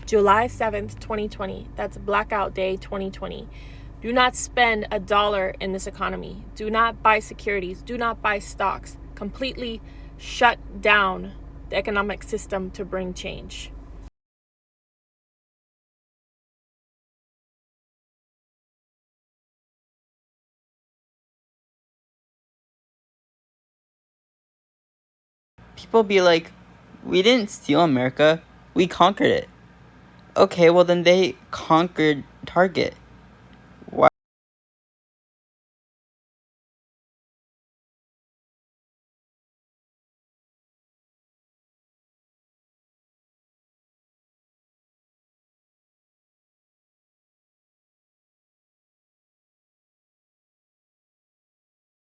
July 7th, 2020. That's Blackout Day 2020. Do not spend $1 in this economy. Do not buy securities. Do not buy stocks. Completely shut down the economic system to bring change. People be like, we didn't steal America, we conquered it. Okay, well then they conquered Target. Why?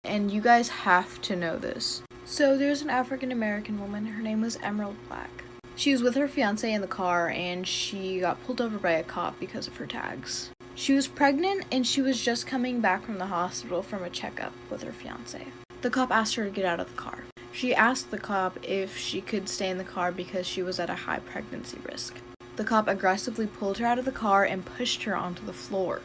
And you guys have to know this. So there's an African American woman, her name was Emerald Black. She was with her fiance in the car and she got pulled over by a cop because of her tags. She was pregnant and she was just coming back from the hospital from a checkup with her fiance. The cop asked her to get out of the car. She asked the cop if she could stay in the car because she was at a high pregnancy risk. The cop aggressively pulled her out of the car and pushed her onto the floor.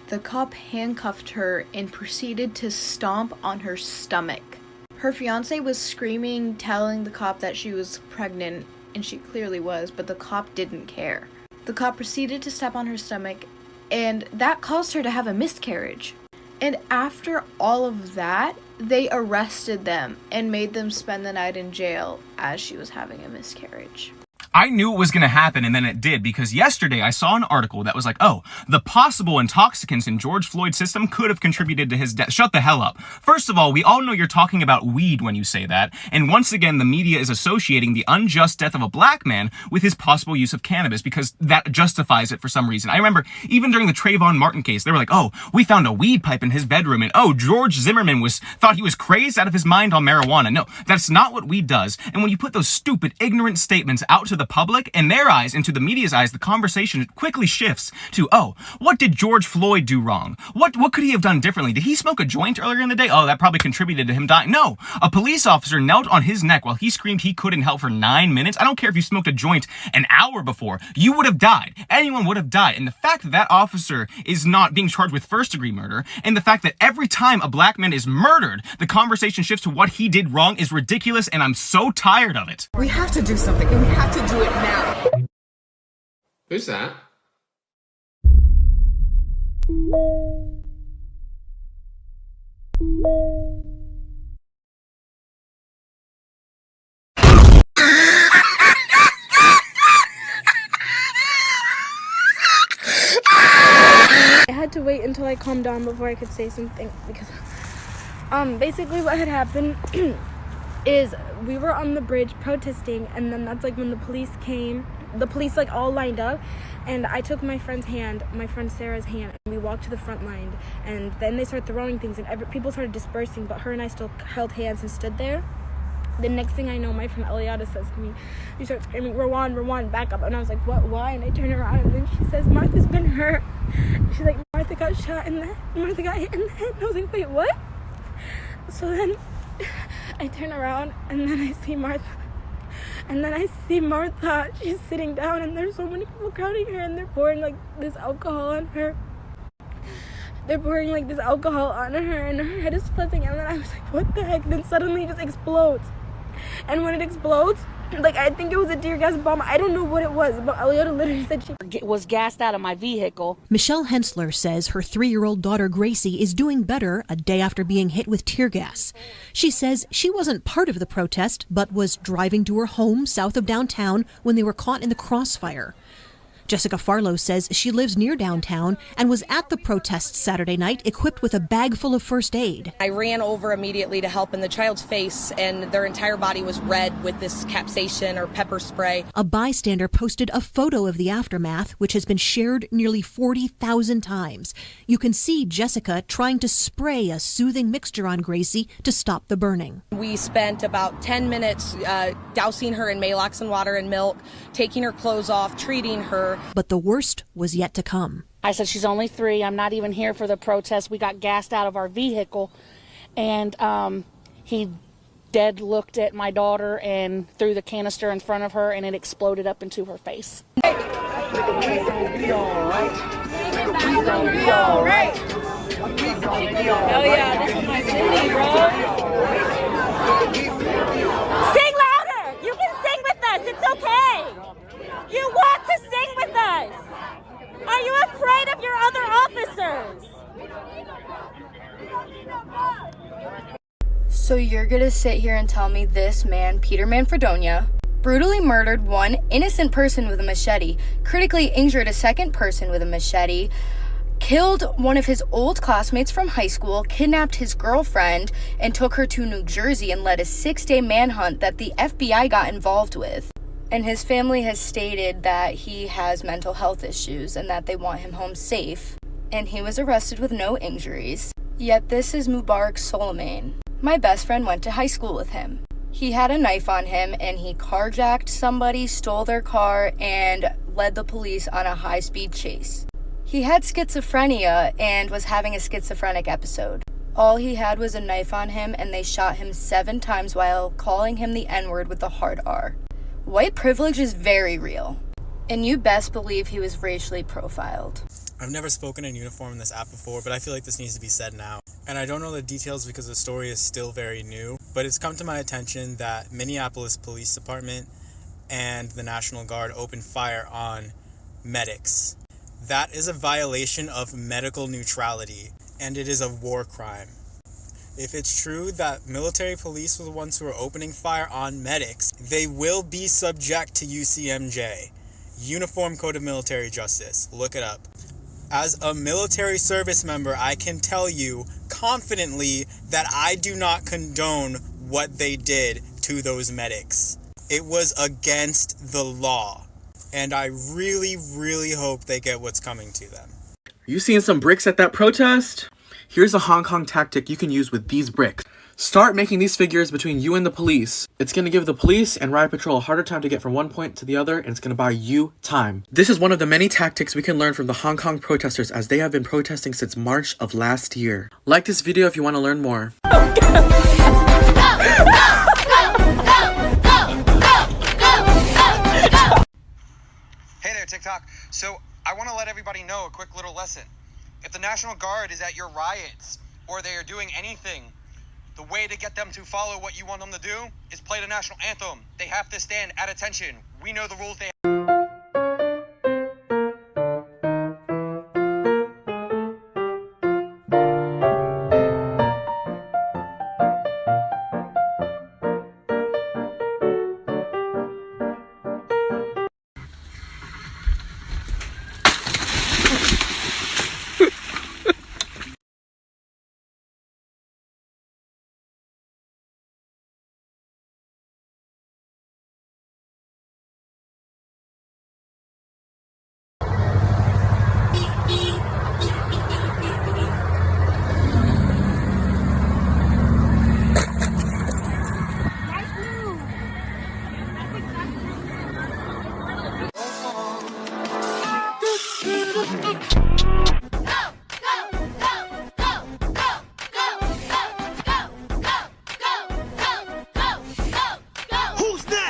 The cop handcuffed her and proceeded to stomp on her stomach. Her fiance was screaming, telling the cop that she was pregnant, and she clearly was, but the cop didn't care. The cop proceeded to step on her stomach, and that caused her to have a miscarriage. And after all of that, they arrested them and made them spend the night in jail as she was having a miscarriage. I knew it was going to happen, and then it did, because yesterday I saw an article that was like, oh, the possible intoxicants in George Floyd's system could have contributed to his death. Shut the hell up. First of all, we all know you're talking about weed when you say that, and once again, the media is associating the unjust death of a black man with his possible use of cannabis, because that justifies it for some reason. I remember, even during the Trayvon Martin case, they were like, oh, we found a weed pipe in his bedroom, and oh, George Zimmerman thought he was crazed out of his mind on marijuana. No, that's not what weed does, and when you put those stupid, ignorant statements out to the public, in their eyes, into the media's eyes, the conversation quickly shifts to, oh, what did George Floyd do wrong? What could he have done differently? Did he smoke a joint earlier in the day? Oh, that probably contributed to him dying. No, a police officer knelt on his neck while he screamed he couldn't help for 9 minutes. I don't care if you smoked a joint an hour before. You would have died. Anyone would have died. And the fact that that officer is not being charged with first-degree murder, and the fact that every time a black man is murdered, the conversation shifts to what he did wrong is ridiculous, and I'm so tired of it. We have to do something, and we have to do it now. Who's that? I had to wait until I calmed down before I could say something because basically what had happened is we were on the bridge protesting, and then that's like when the police came. The police like all lined up, and I took my friend Sarah's hand, and we walked to the front line, and then they started throwing things, and people started dispersing, but her and I still held hands and stood there. The next thing I know, my friend Eliana says to me, she starts screaming, Rwan, back up. And I was like, what, why? And I turn around, and then she says, Martha's been hurt. She's like, Martha got shot in the head. Martha got hit in the head. And I was like, wait, what? So then I turn around, and then I see Martha. And then I see Martha, she's sitting down, and there's so many people crowding her, and they're pouring like this alcohol on her. They're pouring like this alcohol on her, and her head is flipping, and then I was like, what the heck? Then suddenly it just explodes. And when it explodes, like I think it was a tear gas bomb. I don't know what it was, but Eliana literally said she was gassed out of my vehicle. Michelle Hensler says her 3-year-old daughter Gracie is doing better a day after being hit with tear gas. She says she wasn't part of the protest, but was driving to her home south of downtown when they were caught in the crossfire. Jessica Farlow says she lives near downtown and was at the protest Saturday night equipped with a bag full of first aid. I ran over immediately to help, and the child's face and their entire body was red with this capsaicin or pepper spray. A bystander posted a photo of the aftermath, which has been shared nearly 40,000 times. You can see Jessica trying to spray a soothing mixture on Gracie to stop the burning. We spent about 10 minutes dousing her in Maalox and water and milk, taking her clothes off, treating her. But the worst was yet to come. I said, she's only 3. I'm not even here for the protest. We got gassed out of our vehicle. And he dead looked at my daughter and threw the canister in front of her, and it exploded up into her face. Hey, Hell yeah, this is my city, bro. Sing louder! You can sing with us, it's okay! You want to sing with us! Are you afraid of your other officers? So you're gonna sit here and tell me this man, Peter Manfredonia, brutally murdered one innocent person with a machete, critically injured a second person with a machete, killed one of his old classmates from high school, kidnapped his girlfriend, and took her to New Jersey and led a 6-day manhunt that the FBI got involved with. And his family has stated that he has mental health issues and that they want him home safe. And he was arrested with no injuries. Yet this is Mubarak Soleiman. My best friend went to high school with him. He had a knife on him and he carjacked somebody, stole their car, and led the police on a high-speed chase. He had schizophrenia and was having a schizophrenic episode. All he had was a knife on him and they shot him 7 times while calling him the N-word with a hard R. White privilege is very real. And you best believe he was racially profiled. I've never spoken in uniform in this app before, but I feel like this needs to be said now. And I don't know the details because the story is still very new, but it's come to my attention that Minneapolis Police Department and the National Guard opened fire on medics. That is a violation of medical neutrality, and it is a war crime. If it's true that military police were the ones who are opening fire on medics, they will be subject to UCMJ, Uniform Code of Military Justice. Look it up. As a military service member, I can tell you confidently that I do not condone what they did to those medics. It was against the law, and I really, really hope they get what's coming to them. You seeing some bricks at that protest? Here's a Hong Kong tactic you can use with these bricks. Start making these figures between you and the police. It's going to give the police and riot patrol a harder time to get from one point to the other, and it's going to buy you time. This is one of the many tactics we can learn from the Hong Kong protesters, as they have been protesting since March of last year. Like this video if you want to learn more. Hey there, TikTok. So I want to let everybody know a quick little lesson. If the National Guard is at your riots or they are doing anything, the way to get them to follow what you want them to do is play the national anthem. They have to stand at attention. We know the rules they have.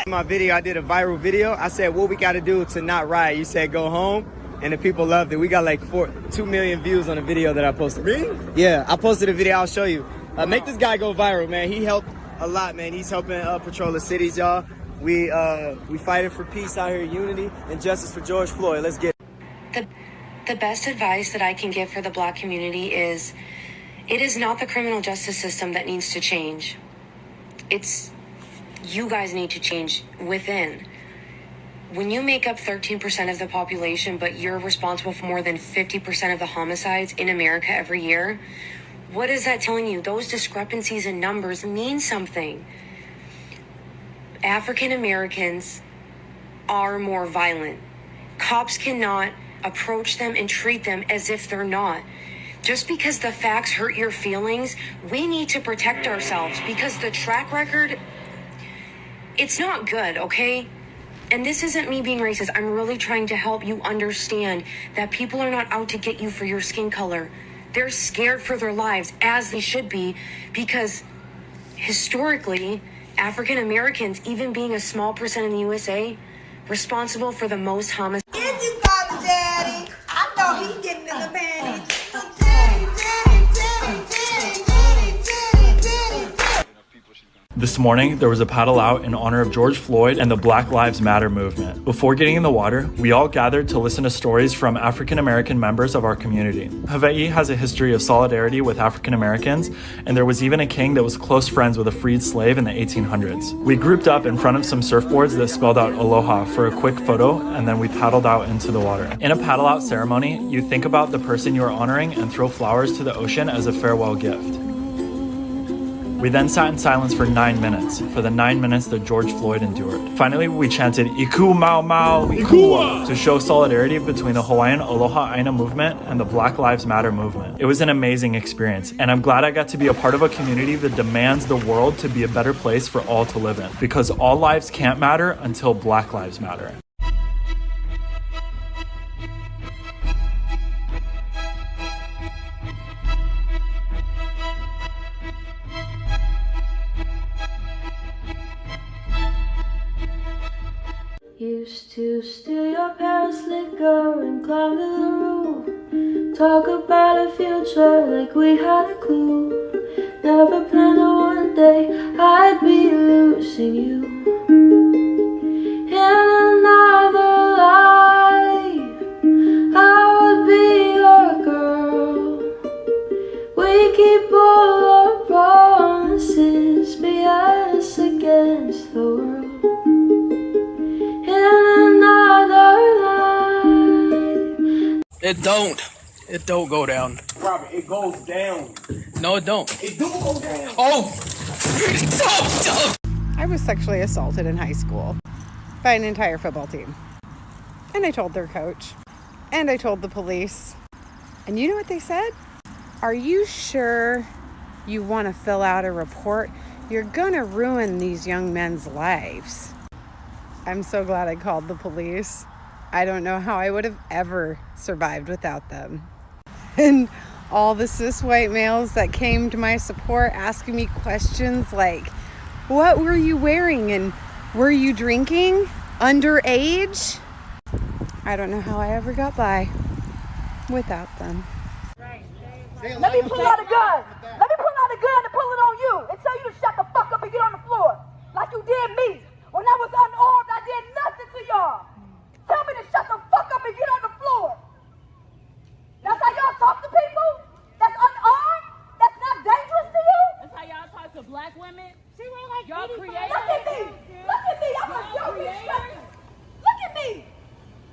My video, I did a viral video. I said, what we got to do to not riot? You said, go home. And the people loved it. We got like 2 million views on a video that I posted. Me? Yeah, I posted a video. I'll show you. Make this guy go viral, man. He helped a lot, man. He's helping patrol the cities, y'all. We fighting for peace out here, unity and justice for George Floyd. Let's get it. The best advice that I can give for the Black community is, it is not the criminal justice system that needs to change. It's you guys need to change within. When you make up 13% of the population, but you're responsible for more than 50% of the homicides in America every year, what is that telling you? Those discrepancies in numbers mean something. African Americans are more violent. Cops cannot approach them and treat them as if they're not. Just because the facts hurt your feelings, we need to protect ourselves, because the track record, it's not good, okay? And this isn't me being racist. I'm really trying to help you understand that people are not out to get you for your skin color. They're scared for their lives, as they should be, because historically, African Americans, even being a small percent in the USA, responsible for the most homicides. If you This morning, there was a paddle out in honor of George Floyd and the Black Lives Matter movement. Before getting in the water, we all gathered to listen to stories from African American members of our community. Hawaii has a history of solidarity with African Americans, and there was even a king that was close friends with a freed slave in the 1800s. We grouped up in front of some surfboards that spelled out aloha for a quick photo, and then we paddled out into the water. In a paddle out ceremony, you think about the person you are honoring and throw flowers to the ocean as a farewell gift. We then sat in silence for 9 minutes, for the 9 minutes that George Floyd endured. Finally, we chanted Iku Mau Mau Ikua to show solidarity between the Hawaiian Aloha Aina movement and the Black Lives Matter movement. It was an amazing experience, and I'm glad I got to be a part of a community that demands the world to be a better place for all to live in, because all lives can't matter until Black Lives Matter. Used to steal your parents' liquor and climb to the roof. Talk about a future like we had a clue. Never planned that one day I'd be losing you. In another life, I would be your girl. We keep all our promises, be us against the world. It don't go down. Robert, it goes down. No, it don't. It do go down. Oh! I was sexually assaulted in high school by an entire football team. And I told their coach. And I told the police. And you know what they said? Are you sure you want to fill out a report? You're gonna ruin these young men's lives. I'm so glad I called the police. I don't know how I would have ever survived without them. And all the cis white males that came to my support asking me questions like, what were you wearing and were you drinking underage? I don't know how I ever got by without them. Let me pull out a gun. Let me pull out a gun and pull it on you and tell you to shut the fuck up and get on the floor like you did me. When I was unarmed, I did nothing to y'all. Tell me to shut the fuck up and get on the floor. That's how y'all talk to people? That's unarmed? That's not dangerous to you? That's how y'all talk to black women? See, we're like y'all creators. Look at me. Look at me. I'm a young instructor. Look at me.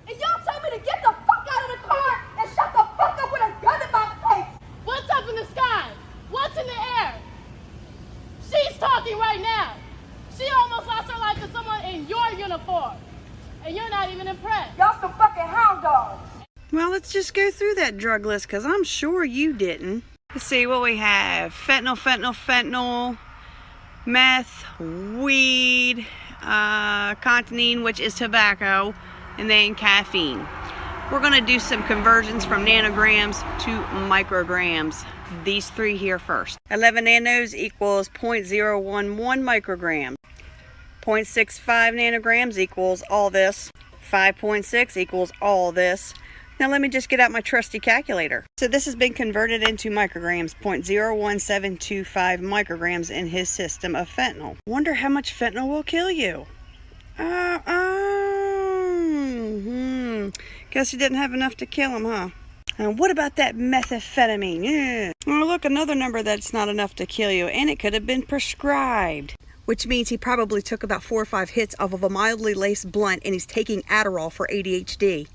And y'all tell me to get the fuck out of the car and shut the fuck up with a gun in my face. What's up in the sky? What's in the air? She's talking right now. She almost lost her life to someone in your uniform. And you're not even impressed. Y'all some fucking hound dogs. Well, let's just go through that drug list because I'm sure you didn't. Let's see what we have. Fentanyl, meth, weed, continine, which is tobacco, and then caffeine. We're going to do some conversions from nanograms to micrograms. These three here first. 11 nanos equals 0.011 micrograms. 0.65 nanograms equals all this. 5.6 equals all this. Now let me just get out my trusty calculator. So this has been converted into micrograms. 0.01725 micrograms in his system of fentanyl. Wonder how much fentanyl will kill you. Guess you didn't have enough to kill him, huh? And what about that methamphetamine? Yeah. Oh, look, another number that's not enough to kill you, and it could have been prescribed. Which means he probably took about 4 or 5 hits of a mildly laced blunt, and he's taking Adderall for ADHD.